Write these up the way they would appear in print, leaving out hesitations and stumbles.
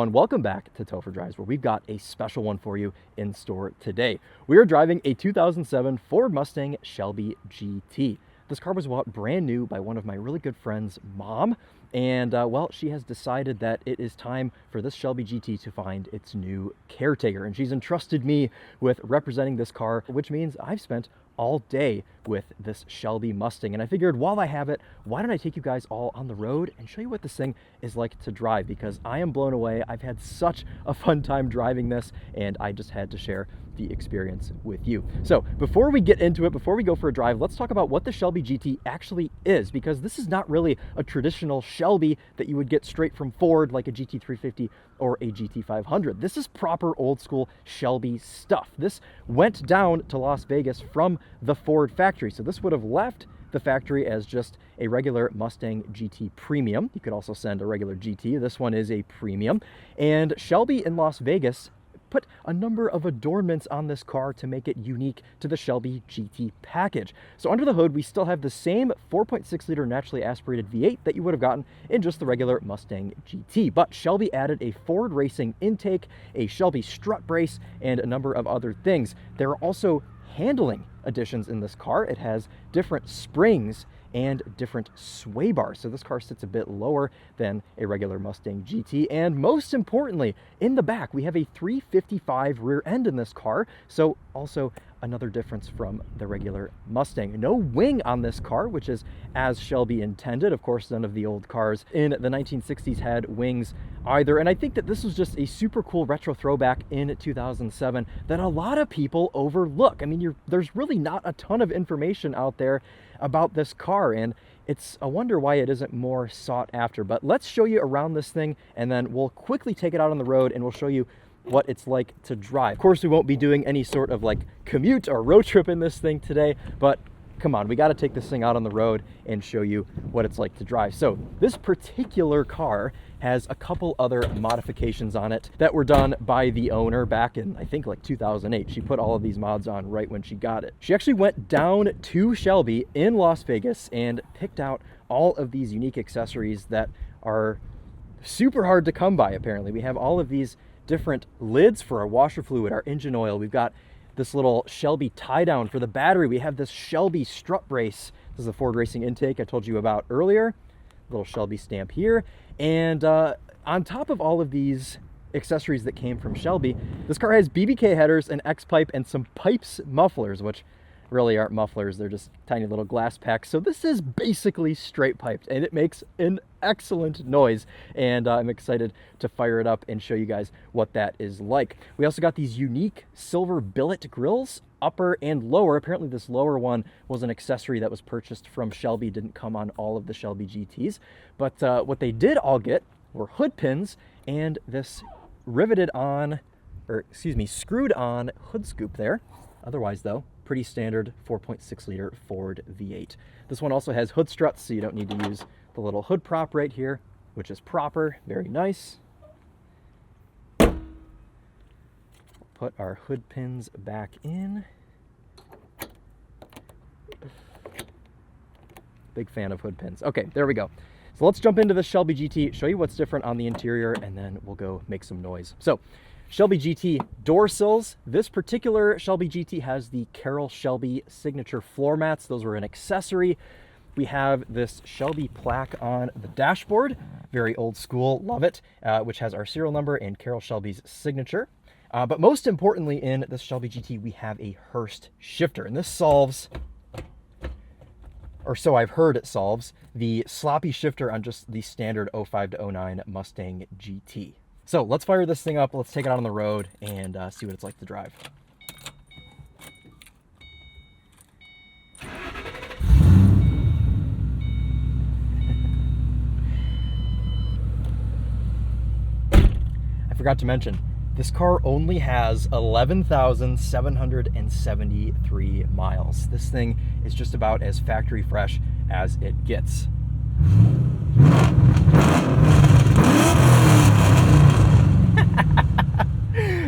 everyone, welcome back to TOPHER Drives, where we've got a special one for you in store today. We are driving a 2007 Ford Mustang Shelby GT. This car was bought brand new by one of my really good friends' mom, and well, she has decided that it is time for this Shelby GT to find its new caretaker, and she's entrusted me with representing this car, which means I've spent all day with this Shelby Mustang. And I figured while I have it, why don't I take you guys all on the road and show you what this thing is like to drive, because I am blown away. I've had such a fun time driving this, and I just had to share the experience with you. So before we get into it, before we go for a drive, let's talk about what the Shelby GT actually is, because this is not really a traditional Shelby that you would get straight from Ford like a GT350 or a GT500. This is proper old school Shelby stuff. This went down to Las Vegas from the Ford factory. So this would have left the factory as just a regular Mustang GT Premium. You could also send a regular GT. This one is a Premium. And Shelby in Las Vegas put a number of adornments on this car to make it unique to the Shelby GT package. So under the hood, we still have the same 4.6 liter naturally aspirated V8 that you would have gotten in just the regular Mustang GT. But Shelby added a Ford Racing intake, a Shelby strut brace, and a number of other things. There are also handling additions in this car. It has different springs and different sway bars. So this car sits a bit lower than a regular Mustang GT. And most importantly, in the back, we have a 355 rear end in this car. So also another difference from the regular Mustang. No wing on this car, which is as Shelby intended. Of course, none of the old cars in the 1960s had wings either. And I think that this was just a super cool retro throwback in 2007 that a lot of people overlook. I mean, there's really not a ton of information out there about this car, and it's a wonder why it isn't more sought after. But let's show you around this thing, and then we'll quickly take it out on the road and we'll show you what it's like to drive. Of course, we won't be doing any sort of like commute or road trip in this thing today, but come on, we got to take this thing out on the road and show you what it's like to drive. So this particular car has a couple other modifications on it that were done by the owner back in, I think, like 2008. She put all of these mods on right when she got it. She actually went down to Shelby in Las Vegas and picked out all of these unique accessories that are super hard to come by, apparently. We have all of these different lids for our washer fluid, our engine oil. We've got this little Shelby tie down for the battery. We have this Shelby strut brace. This is the Ford Racing intake I told you about earlier. Little Shelby stamp here. And on top of all of these accessories that came from Shelby, this car has BBK headers, an X-pipe, and some pipes mufflers, which really aren't mufflers. They're just tiny little glass packs. So this is basically straight piped, and it makes an excellent noise. And I'm excited to fire it up and show you guys what that is like. We also got these unique silver billet grills, upper and lower. Apparently this lower one was an accessory that was purchased from Shelby. Didn't come on all of the Shelby GTs. But what they did all get were hood pins and this riveted on, or excuse me, screwed on hood scoop there. Otherwise though, pretty standard 4.6 liter Ford V8. This one also has hood struts, so you don't need to use the little hood prop right here, which is proper, very nice. Put our hood pins back in. Big fan of hood pins. Okay, there we go. So let's jump into the Shelby GT, show you what's different on the interior, and then we'll go make some noise. So Shelby GT door sills. This particular Shelby GT has the Carroll Shelby signature floor mats. Those were an accessory. We have this Shelby plaque on the dashboard, very old school, love it, which has our serial number and Carroll Shelby's signature. But most importantly, in this Shelby GT, we have a Hurst shifter, and this solves, or so I've heard it solves, the sloppy shifter on just the standard 05 to 09 Mustang GT. So let's fire this thing up, let's take it out on the road and see what it's like to drive. I forgot to mention, this car only has 11,773 miles. This thing is just about as factory fresh as it gets.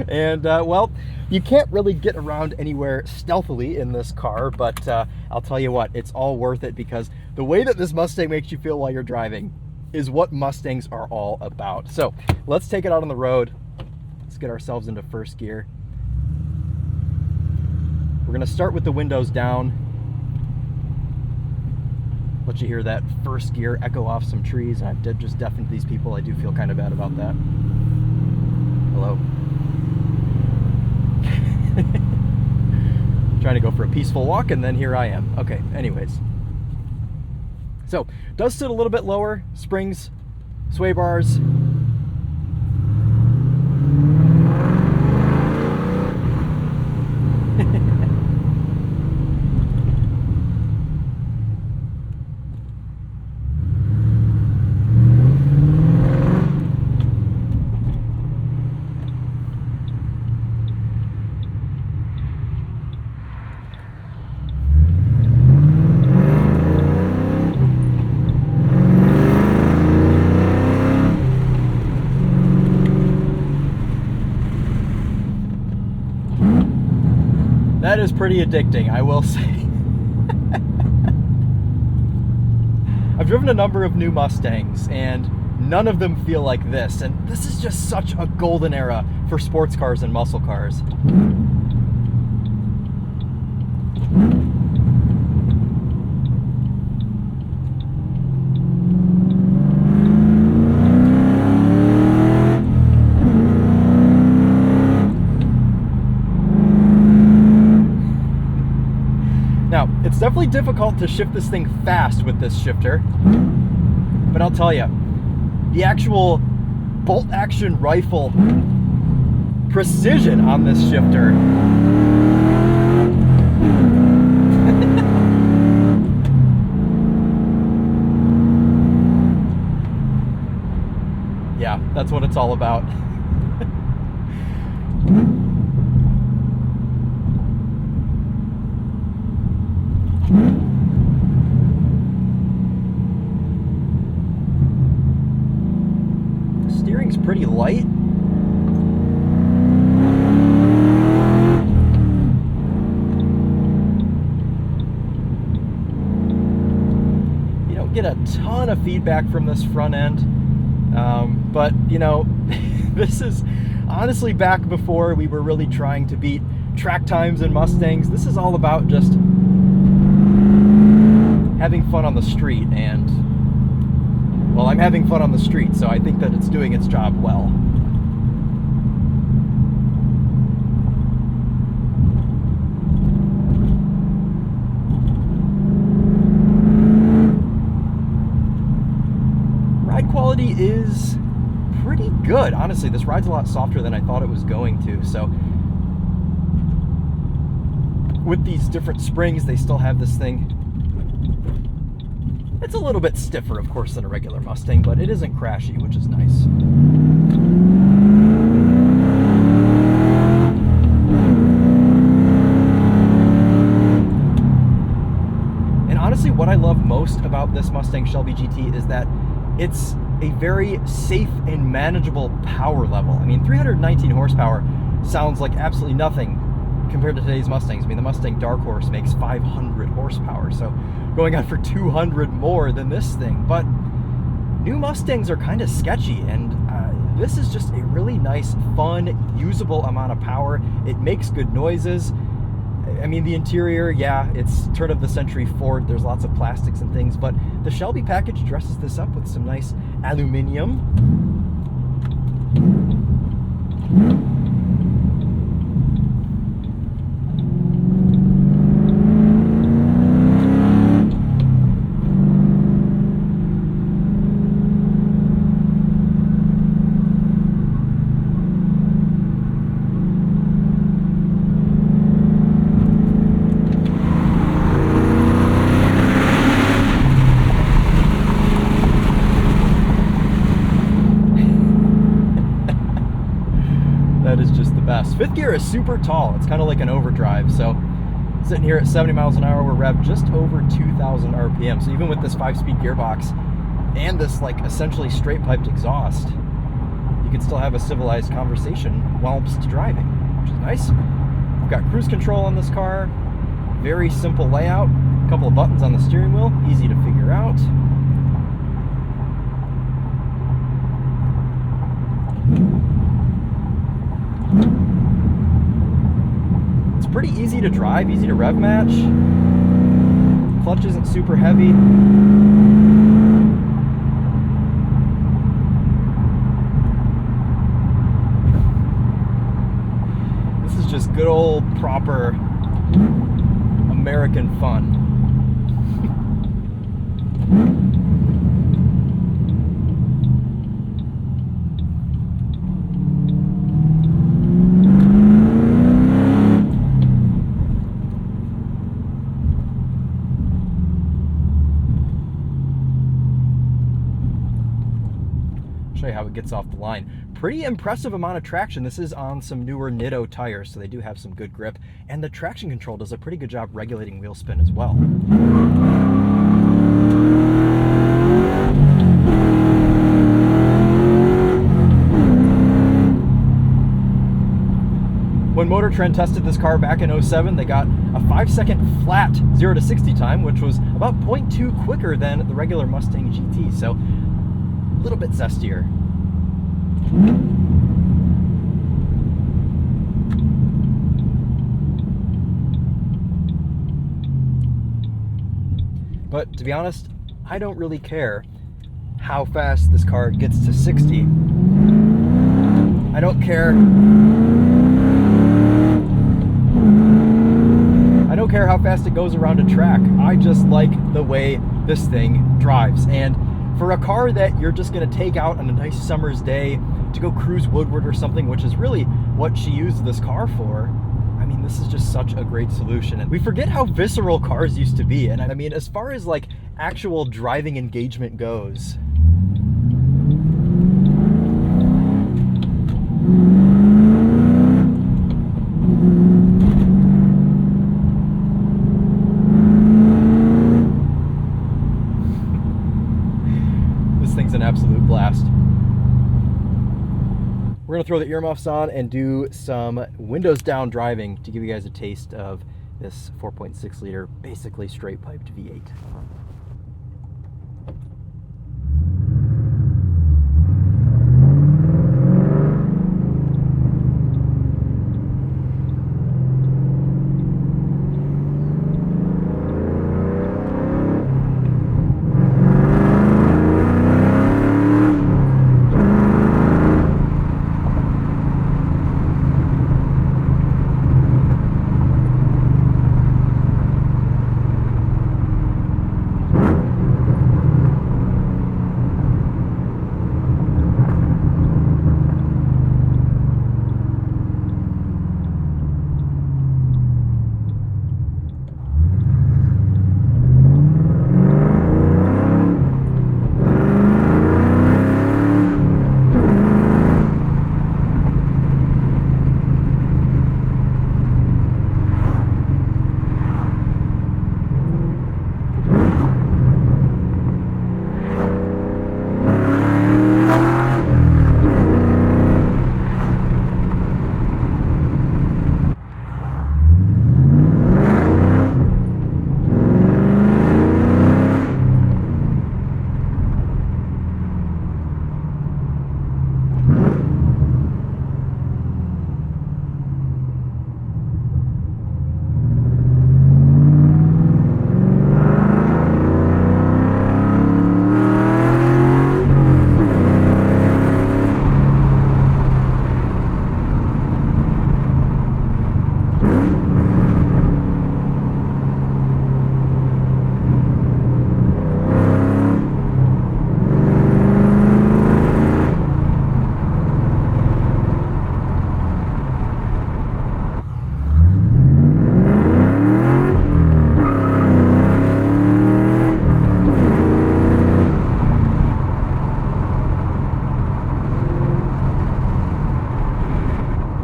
And well, you can't really get around anywhere stealthily in this car, but I'll tell you what, it's all worth it, because the way that this Mustang makes you feel while you're driving, is what Mustangs are all about. So let's take it out on the road. Let's get ourselves into first gear. We're gonna start with the windows down. Let you hear that first gear echo off some trees, and I've just deafened these people. I do feel kind of bad about that. Hello. Trying to go for a peaceful walk, and then here I am. Okay, anyways. So, does sit a little bit lower, springs, sway bars. That is pretty addicting, I will say. I've driven a number of new Mustangs, and none of them feel like this. And this is just such a golden era for sports cars and muscle cars. Now, it's definitely difficult to shift this thing fast with this shifter, but I'll tell you, the actual bolt action rifle precision on this shifter. Yeah, that's what it's all about. Steering's pretty light. You don't get a ton of feedback from this front end, but you know, this is honestly back before we were really trying to beat track times in Mustangs. This is all about just having fun on the street, and well, I'm having fun on the street, so I think that it's doing its job well. Ride quality is pretty good, honestly. This ride's a lot softer than I thought it was going to, so with these different springs, they still have this thing. It's a little bit stiffer, of course, than a regular Mustang, but it isn't crashy, which is nice. And honestly, what I love most about this Mustang Shelby GT is that it's a very safe and manageable power level. I mean, 319 horsepower sounds like absolutely nothing compared to today's Mustangs. I mean, the Mustang Dark Horse makes 500 horsepower, so going on for 200 more than this thing. But new Mustangs are kind of sketchy, and this is just a really nice, fun, usable amount of power. It makes good noises. I mean, the interior, yeah, it's turn of the century Ford. There's lots of plastics and things, but the Shelby package dresses this up with some nice aluminum. That is just the best. Fifth gear is super tall. It's kind of like an overdrive. So sitting here at 70 miles an hour, we're revved just over 2,000 RPM. So even with this 5-speed gearbox and this like essentially straight piped exhaust, you can still have a civilized conversation whilst driving, which is nice. We've got cruise control on this car. Very simple layout. A couple of buttons on the steering wheel, easy to figure out. pretty easy to drive, easy to rev match. Clutch isn't super heavy. This is just good old proper American fun. Show you how it gets off the line. Pretty impressive amount of traction. This is on some newer Nitto tires, so they do have some good grip, and the traction control does a pretty good job regulating wheel spin as well. When Motor Trend tested this car back in 07, they got a 5-second flat 0 to 60 time, which was about 0.2 quicker than the regular Mustang GT, so a little bit zestier. But to be honest, I don't really care how fast this car gets to 60. I don't care how fast it goes around a track. I just like the way this thing drives. And for a car that you're just going to take out on a nice summer's day to go cruise Woodward or something, which is really what she used this car for, I mean, this is just such a great solution. And we forget how visceral cars used to be. And I mean, as far as like actual driving engagement goes, an absolute blast. We're gonna throw the earmuffs on and do some windows down driving to give you guys a taste of this 4.6 liter, basically straight piped V8.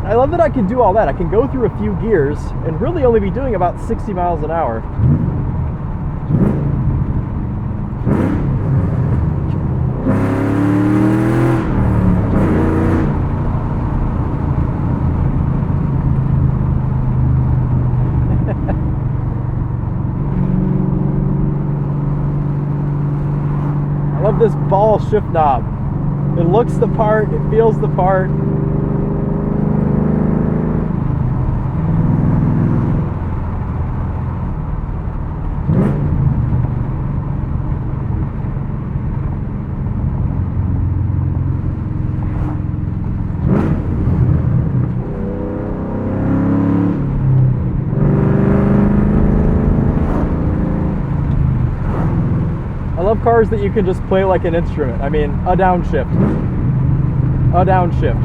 I love that I can do all that. I can go through a few gears and really only be doing about 60 miles an hour. I love this ball shift knob. It looks the part, it feels the part. love cars that you can just play like an instrument. I mean, a downshift. A downshift.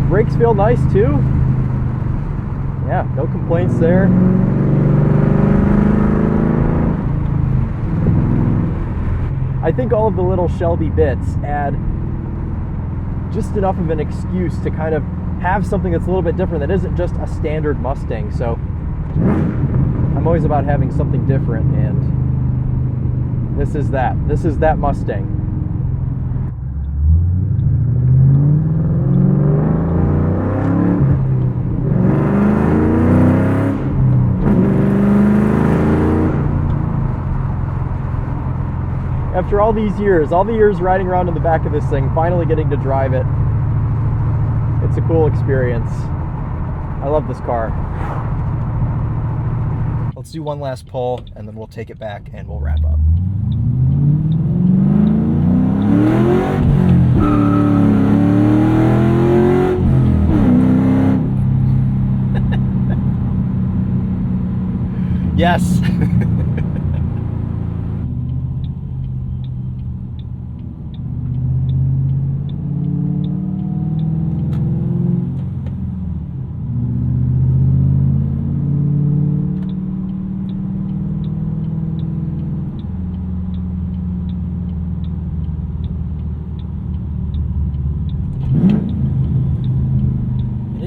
Brakes feel nice too. Yeah, no complaints there. I think all of the little Shelby bits add just enough of an excuse to kind of have something that's a little bit different that isn't just a standard Mustang. So I'm always about having something different, and this is that. This is that Mustang. After all these years, all the years riding around in the back of this thing, finally getting to drive it, it's a cool experience. I love this car. Let's do one last pull, and then we'll take it back and we'll wrap up. Yes.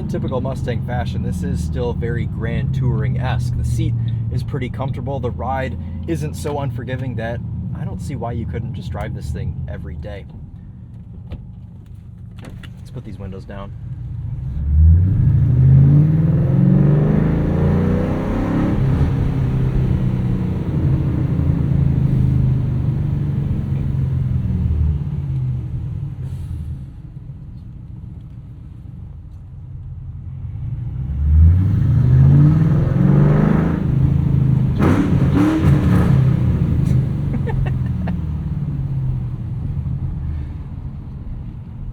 Typical Mustang fashion, this is still very Grand Touring-esque. The seat is pretty comfortable. The ride isn't so unforgiving that I don't see why you couldn't just drive this thing every day. Let's put these windows down.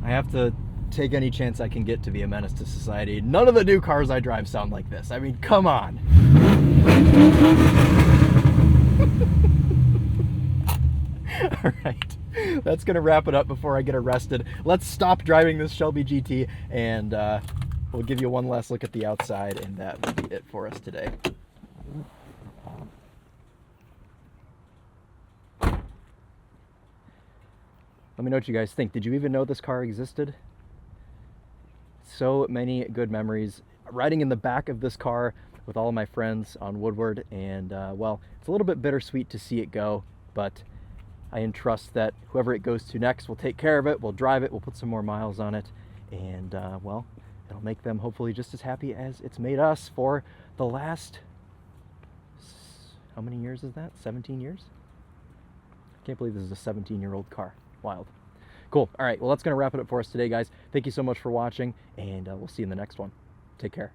I have to take any chance I can get to be a menace to society. None of the new cars I drive sound like this. I mean, come on. All right, that's gonna wrap it up before I get arrested. Let's stop driving this Shelby GT, and we'll give you one last look at the outside, and that will be it for us today. Let me know what you guys think. Did you even know this car existed? So many good memories riding in the back of this car with all of my friends on Woodward, and well, it's a little bit bittersweet to see it go, but I entrust that whoever it goes to next will take care of it, we'll drive it, we'll put some more miles on it, and well, it'll make them hopefully just as happy as it's made us for the last, how many years is that? 17 years? I can't believe this is a 17-year-old car. Wild. Cool. All right, well, that's going to wrap it up for us today, guys. Thank you so much for watching, and we'll see you in the next one. Take care.